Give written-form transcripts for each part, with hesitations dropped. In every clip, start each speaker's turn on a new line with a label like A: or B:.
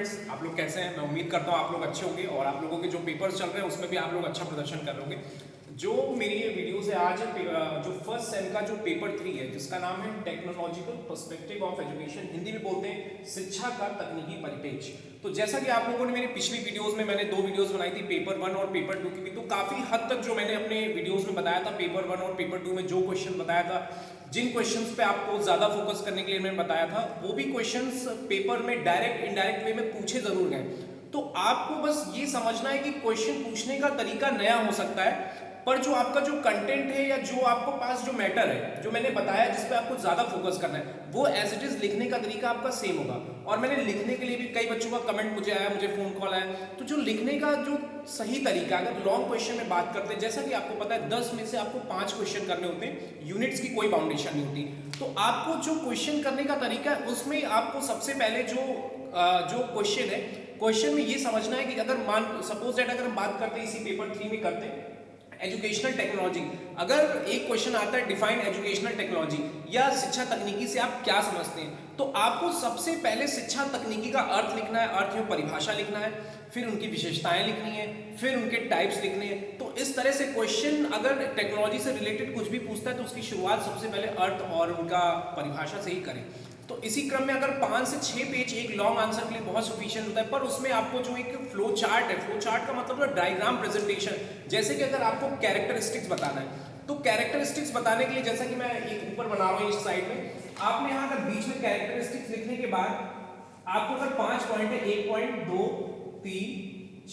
A: Friends, आप लोग कैसे हैं? मैं उम्मीद करता हूँ आप लोग अच्छे होंगे और आप लोगों के जो पेपर्स चल रहे हैं उसमें भी आप लोग अच्छा प्रदर्शन कर लोगे। जो मेरी ये वीडियोस है आज जो फर्स्ट सेम का जो पेपर 3 है जिसका नाम है technological perspective of education, Hindi में बोलते हैं शिक्षा का तकनीकी परिप्रेक्ष्य। तो जैसा कि आप लोगों ने मेरी पिछली वीडियोस में मैंने 2 वीडियोस बनाई थी पेपर 1 और पेपर 2 की भी, तो काफी हद तक जो मैंने अपने वीडियोस में बताया था पेपर 1 और पेपर 2 में जो क्वेश्चन बताया था, जिन क्वेश्चंस पे आपको ज्यादा फोकस करने के लिए मैंने बताया था, वो भी क्वेश्चंस पेपर में डायरेक्ट इनडायरेक्ट वे में पूछे जरूर गए। तो आपको बस ये समझना है कि क्वेश्चन पूछने का तरीका नया हो सकता है, पर जो आपका जो कंटेंट है या जो आपको पास जो मैटर है, जो मैंने बताया जिस पे आपको ज्यादा फोकस करना है, वो एज इट इज लिखने का तरीका आपका सेम होगा। और मैंने लिखने के लिए भी कई बच्चों का कमेंट मुझे आया, मुझे फोन कॉल आया, तो जो लिखने का जो सही तरीका, अगर लॉन्ग क्वेश्चन में बात करते हैं, जैसा कि आपको पता है 10 में से आपको 5 क्वेश्चन करने होते हैं, यूनिट्स की कोई बाउंडेशन नहीं होती। तो आपको जो क्वेश्चन करने का तरीका है उसमें आपको सबसे पहले जो क्वेश्चन है, क्वेश्चन में ये समझना है कि अगर मान सपोज दैट अगर हम बात करते हैं इसी पेपर 3 में करते हैं एजुकेशनल टेक्नोलॉजी, अगर एक क्वेश्चन आता है डिफाइन एजुकेशनल टेक्नोलॉजी या शिक्षा तकनीकी से आप क्या समझते हैं, तो आपको सबसे पहले शिक्षा तकनीकी का अर्थ लिखना है, अर्थ में परिभाषा लिखना है, फिर उनकी विशेषताएं लिखनी है, फिर उनके टाइप्स लिखने हैं। तो इस तरह से क्वेश्चन अगर टेक्नोलॉजी से रिलेटेड कुछ भी पूछता है तो उसकी शुरुआत सबसे पहले अर्थ और उनका परिभाषा से ही करें। तो इसी क्रम में अगर 5 से 6 पेज एक लॉन्ग आंसर के लिए बहुत सफिशिएंट होता है, पर उसमें आपको जो एक फ्लो चार्ट है, फ्लो चार्ट का मतलब है डायग्राम प्रेजेंटेशन। जैसे कि अगर आपको कैरेक्टरिस्टिक्स बताना है, तो कैरेक्टरिस्टिक्स बताने के लिए जैसा कि मैं एक ऊपर बना रहा हूँ इस साइड में, आपने यहाँ अगर बीच में कैरेक्टरिस्टिक्स लिखने के बाद आपको अगर 5 पॉइंट है, 1 पॉइंट 2 3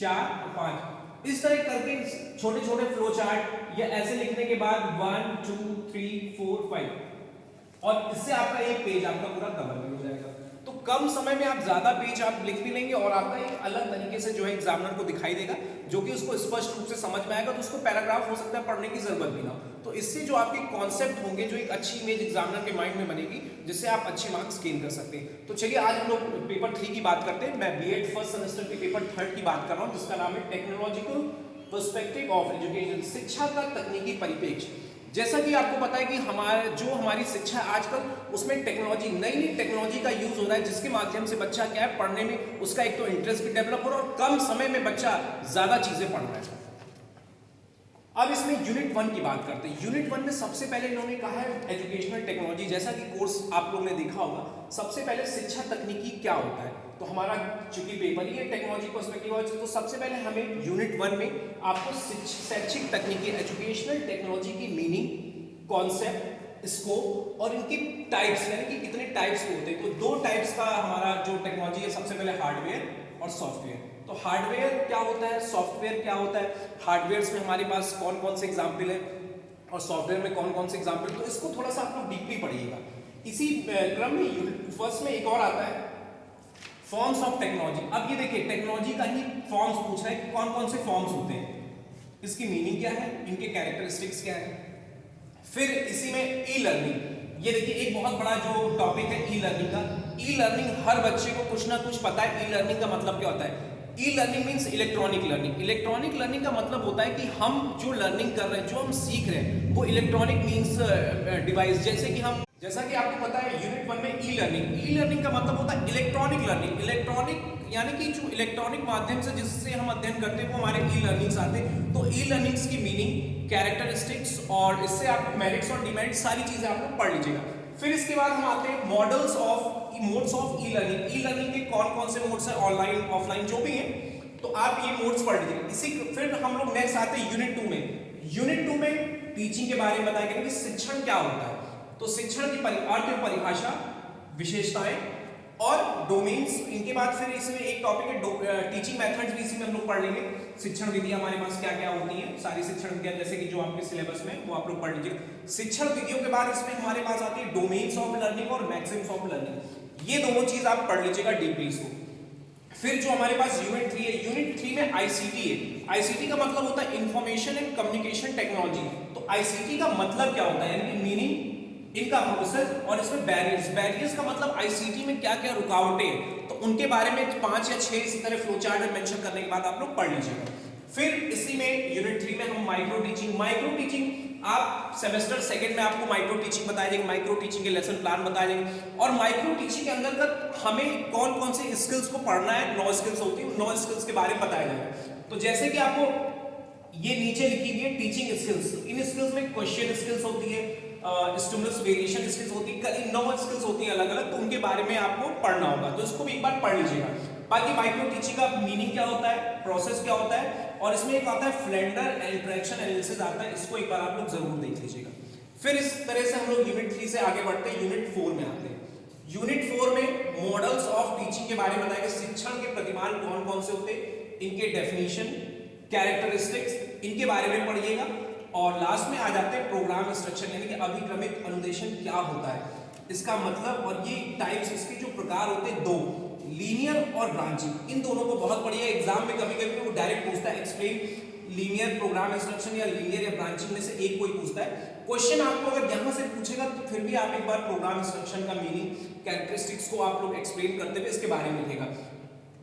A: 4 5 इस तरह करके छोटे छोटे फ्लो चार्ट या ऐसे लिखने के बाद 1 2 3 4 5 और इससे आपका एक पेज आपका पूरा कवर भी हो जाएगा। तो कम समय में आप ज्यादा पेज आप लिख भी लेंगे और आपका एक अलग तरीके से जो है एग्जामिनर को दिखाई देगा, जो कि उसको स्पष्ट रूप से समझ में आएगा। तो उसको पैराग्राफ हो सकता है पढ़ने की जरूरत भी ना हो। तो इससे जो आपके कॉन्सेप्ट होंगे, जो एक अच्छी इमेज एग्जामिनर के माइंड में बनेगी, जिससे आप अच्छे मार्क्स गेन कर सकते हैं। तो चलिए आज हम लोग पेपर 3 की बात करते हैं। मैं बीएड फर्स्ट सेमेस्टर के पेपर 3 की बात कर रहा हूँ, जिसका नाम है टेक्नोलॉजिकल पर्सपेक्टिव ऑफ एजुकेशन, शिक्षा का तकनीकी परिप्रेक्ष्य। जैसा कि आपको पता है कि हमारी शिक्षा आजकल उसमें टेक्नोलॉजी, नई नई टेक्नोलॉजी का यूज हो रहा है, जिसके माध्यम से बच्चा क्या है पढ़ने में उसका एक तो इंटरेस्ट भी डेवलप हो रहा है और कम समय में बच्चा ज्यादा चीजें पढ़ रहा है। अब इसमें यूनिट 1 की बात करते हैं। यूनिट 1 में सबसे पहले इन्होंने कहा है एजुकेशनल टेक्नोलॉजी। जैसा कि कोर्स आप लोगों ने देखा होगा, सबसे पहले शिक्षा तकनीकी क्या होता है। तो हमारा चूंकि पेपर ही है टेक्नोलॉजी पर्सपेक्टिव, तो सबसे पहले हमें यूनिट 1 में आपको शैक्षिक तकनीकी एजुकेशनल टेक्नोलॉजी की मीनिंग, कॉन्सेप्ट, स्कोप और इनकी टाइप्स, यानी कि कितने टाइप्स होते हैं। तो 2 टाइप्स का हमारा जो टेक्नोलॉजी है, सबसे पहले हार्डवेयर और सॉफ्टवेयर। तो हार्डवेयर क्या होता है, सॉफ्टवेयर क्या होता है, हार्डवेयर में हमारे पास कौन कौन से एग्जाम्पल है और सॉफ्टवेयर में कौन कौन से एग्जाम्पल, तो इसको थोड़ा सा आप लोग डीपली पढ़िएगा। इसी क्रम में फर्स्ट में एक और आता है फॉर्म्स ऑफ टेक्नोलॉजी। अब ये देखिए टेक्नोलॉजी का ही फॉर्म्स पूछ रहे हैं कि कौन कौन से फॉर्म्स होते हैं, इसकी मीनिंग क्या है, इनके कैरेक्टरिस्टिक्स क्या है। फिर इसी में ई लर्निंग, ये देखिए एक बहुत बड़ा जो टॉपिक है ई लर्निंग का। ई लर्निंग हर बच्चे को कुछ ना कुछ पता है। ई लर्निंग का मतलब क्या होता है, e learning means electronic learning. Electronic learning का मतलब होता है कि हम जो लर्निंग कर रहे हैं, जो हम सीख रहे हैं, वो इलेक्ट्रॉनिक मीन्स डिवाइस। जैसा कि आपको पता है यूनिट 1 में ई लर्निंग का मतलब होता है इलेक्ट्रॉनिक लर्निंग। इलेक्ट्रॉनिक यानी कि जो इलेक्ट्रॉनिक माध्यम से जिससे हम अध्ययन करते हैं वो हमारे ई लर्निंग्स आते हैं। तो ई लर्निंग्स की मीनिंग, कैरेक्टरिस्टिक्स और इससे आपको मेरिट्स और डिमेरिट्स सारी चीजें आप लोग पढ़ लीजिएगा। फिर इसके बाद हम आते हैं modes of e learning. E learning के कौन कौन से मोड्स हैं, ऑनलाइन ऑफलाइन जो भी हैं, तो आप ये मोड्स पढ़ लीजिएगा। फिर हम लोग नेक्स्ट आते हैं यूनिट 2 में। यूनिट 2 में टीचिंग के बारे में बताया गया कि शिक्षण क्या होता है। तो शिक्षण की अर्थ, परिभाषा, विशेषताएं और डोमेन्स। इनके बाद फिर इसमें एक टॉपिक है टीचिंग मेथड्स, भी इसी में हम लोग पढ़ लेंगे। शिक्षण विधियां हमारे पास क्या क्या होती हैं, सारी शिक्षण विधियां जैसे कि जो आपके सिलेबस में वो आप लोग पढ़ लीजिए। शिक्षण विधियों के बाद इसमें हमारे पास आती है डोमेन्स ऑफ लर्निंग और मैक्सिम्स ऑफ लर्निंग। ये दोनों चीज आप पढ़ लीजिएगा डीपली इसको। फिर जो हमारे पास यूनिट 3 है, यूनिट 3 में आईसीटी है। आईसीटी का मतलब होता है इंफॉर्मेशन एंड कम्युनिकेशन टेक्नोलॉजी। तो आईसीटी का मतलब क्या होता है, यानी कि मीनिंग, इनका प्रोसेस और इसमें बैरियर्स का मतलब आईसीटी में क्या क्या रुकावटें हैं, तो उनके बारे में 5 या 6 इसी तरह फ्लो चार्ट में मेंशन करने के बाद आप लोग पढ़ लीजिएगा। फिर इसी में यूनिट 3 में हम माइक्रो टीचिंग आप सेमेस्टर सेकंड में आपको माइक्रो टीचिंग बताया जाएगा, माइक्रो टीचिंग के लेसन प्लान बताया जाएंगे और माइक्रो टीचिंग के अंतर्गत हमें कौन कौन से स्किल्स को पढ़ना है, 9 स्किल्स होती है, 9 स्किल्स के बारे में बताया जाएगा। तो जैसे कि आपको ये नीचे लिखी हुई है टीचिंग स्किल्स, इन स्किल्स में क्वेश्चन स्किल्स होती है, स्टिमुलस वेरिएशन स्किल्स होती है, 9 स्किल्स होती हैं अलग अलग, तो उनके बारे में आपको पढ़ना होगा, तो इसको भी एक बार पढ़ लीजिएगा। बाकी माइक्रो टीचिंग का मीनिंग क्या होता है, प्रोसेस क्या होता है, और इसमें एक आता है फ्लेंडर इंटरेक्शन एनालिसिस आता है, इसको एक बार आप लोग जरूर देख लीजिएगा। फिर इस तरह से हम लोग यूनिट 3 से आगे बढ़ते हैं, यूनिट 4 में आते हैं। यूनिट 4 में मॉडल्स ऑफ टीचिंग के बारे में बताएंगे, शिक्षण के प्रतिमान कौन कौन से होते हैं, इनके डेफिनेशन, कैरेक्टरिस्टिक्स, इनके बारे में पढ़िएगा। और लास्ट में आ जाते हैं प्रोग्राम इंस्ट्रक्शन, यानी कि अभिक्रमित अनुदेशन क्या होता है, इसका मतलब, और ये टाइप्स, इसके जो प्रकार होते हैं 2, लीनियर और ब्रांचिंग, इन दोनों को बहुत पढ़िए। एग्जाम में कभी कभी वो डायरेक्ट पूछता है एक्सप्लेन लीनियर प्रोग्राम इंस्ट्रक्शन, या लीनियर या ब्रांचिंग में से एक कोई पूछता है क्वेश्चन। आपको अगर यहां से पूछेगा तो फिर भी आप एक बार प्रोग्राम इंस्ट्रक्शन का मीनिंग, कैरेक्टरिस्टिक्स को आप लोग एक्सप्लेन करते हुए इसके बारे में लिखेगा।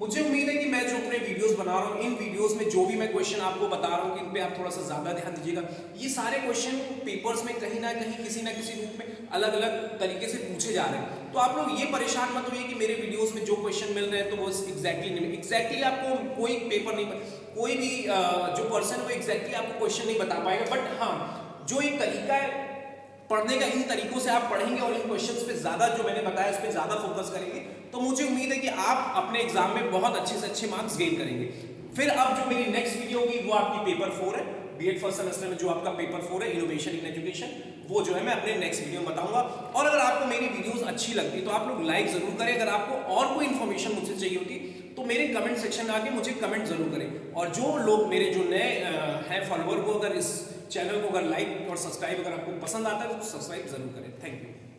A: मुझे उम्मीद है कि मैं जो अपने वीडियोस बना रहा हूँ, इन वीडियोस में जो भी मैं क्वेश्चन आपको बता रहा हूँ कि इन पे आप थोड़ा सा ज्यादा ध्यान दीजिएगा। ये सारे क्वेश्चन पेपर्स में कहीं ना कहीं किसी ना किसी रूप में अलग अलग तरीके से पूछे जा रहे हैं, तो आप लोग ये परेशान मत होइए कि मेरे वीडियोस में जो क्वेश्चन मिल रहे हैं तो वो एग्जैक्टली आपको कोई पेपर नहीं, कोई भी जो पर्सन वो एग्जैक्टली आपको क्वेश्चन नहीं बता पाएगा, बट हाँ जो एक तरीका है पढ़ने का, इन तरीकों से आप पढ़ेंगे और इन क्वेश्चंस पे ज्यादा जो मैंने बताया इस पे ज्यादा फोकस करेंगे, तो मुझे उम्मीद है कि आप अपने एग्जाम में बहुत अच्छे से अच्छे मार्क्स गेन करेंगे। फिर अब जो मेरी नेक्स्ट वीडियो होगी वो आपकी पेपर 4 है, बीएड फर्स्ट सेमेस्टर में जो आपका पेपर 4 है, इनोवेशन इन एजुकेशन, वो जो है मैं अपने नेक्स्ट वीडियो में बताऊंगा। और अगर आपको मेरी वीडियोस अच्छी लगती है तो आप लोग लाइक जरूर करें। अगर आपको और कोई इन्फॉर्मेशन मुझसे चाहिए होती तो मेरे कमेंट सेक्शन में आके मुझे कमेंट जरूर करें। और जो लोग मेरे जो नए हैं फॉलोअर को, अगर इस चैनल को अगर लाइक और सब्सक्राइब अगर आपको पसंद आता है तो सब्सक्राइब जरूर करें। Thank you.